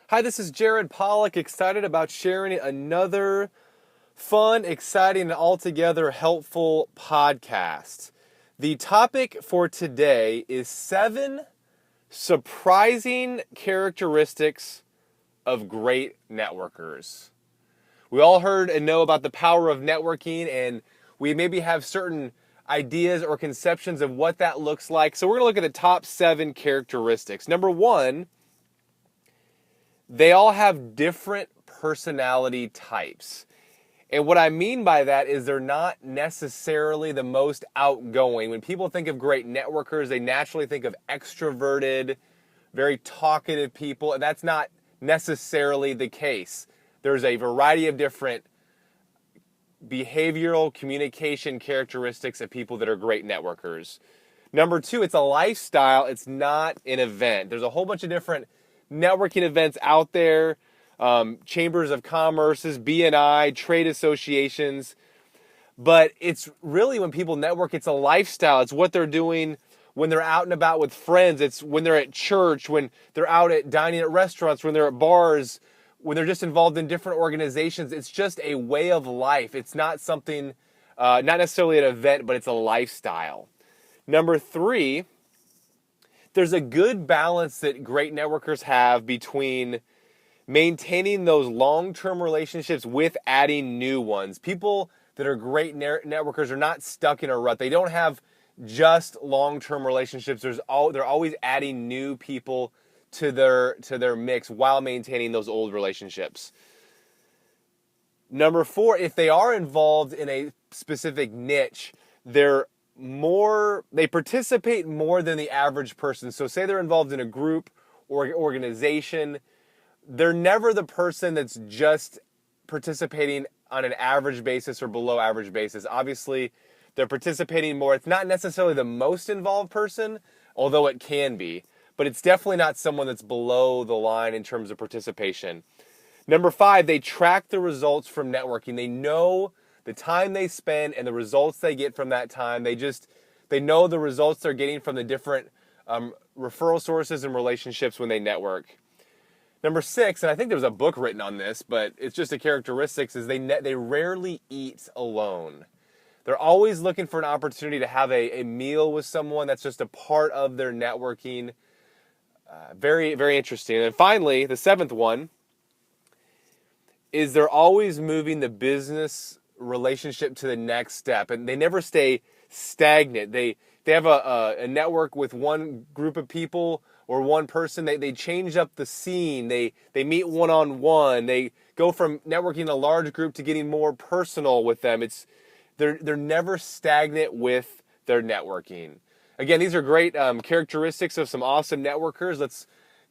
Hi, this is Jared Polak, excited about sharing another fun, exciting, and altogether helpful podcast. The topic for today is 7 surprising characteristics of great networkers. We all heard and know about the power of networking, and we maybe have certain ideas or conceptions of what that looks like. So we're going to look at the top 7 characteristics. Number 1, they all have different personality types. And what I mean by that is they're not necessarily the most outgoing. When people think of great networkers, they naturally think of extroverted, very talkative people, and that's not necessarily the case. There's a variety of different behavioral communication characteristics of people that are great networkers. Number 2, it's a lifestyle, it's not an event. There's a whole bunch of different networking events out there, chambers of commerces, BNI, trade associations. But it's really, when people network, it's a lifestyle. It's what they're doing when they're out and about with friends. It's when they're at church, when they're out at dining at restaurants, when they're at bars, when they're just involved in different organizations. It's just a way of life. It's not something, not necessarily an event, but it's a lifestyle. Number 3, there's a good balance that great networkers have between maintaining those long-term relationships with adding new ones. People that are great networkers are not stuck in a rut. They don't have just long-term relationships. They're always adding new people to their mix while maintaining those old relationships. Number 4, if they are involved in a specific niche, they participate more than the average person. So say they're involved in a group or organization, they're never the person that's just participating on an average basis or below average basis. Obviously, they're participating more. It's not necessarily the most involved person, although it can be, but it's definitely not someone that's below the line in terms of participation. Number 5, they track the results from networking. They know the time they spend and the results they get from that time. They know the results they're getting from the different referral sources and relationships when they network. Number 6, and I think there was a book written on this, but it's just a characteristic, is they rarely eat alone. They're always looking for an opportunity to have a meal with someone. That's just a part of their networking. Very, very interesting. And finally, the 7th one is they're always moving the business relationship to the next step, and they never stay stagnant. They have a network with one group of people or one person. They change up the scene. They meet one-on-one. They go from networking in a large group to getting more personal with them. They're never stagnant with their networking. Again, these are great characteristics of some awesome networkers. Let's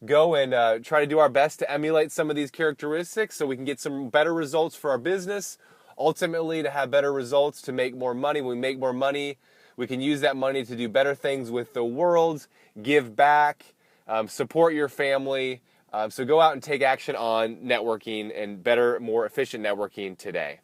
go and try to do our best to emulate some of these characteristics so we can get some better results for our business. Ultimately, to have better results, to make more money. When we make more money, we can use that money to do better things with the world, give back, support your family. So go out and take action on networking and better, more efficient networking today.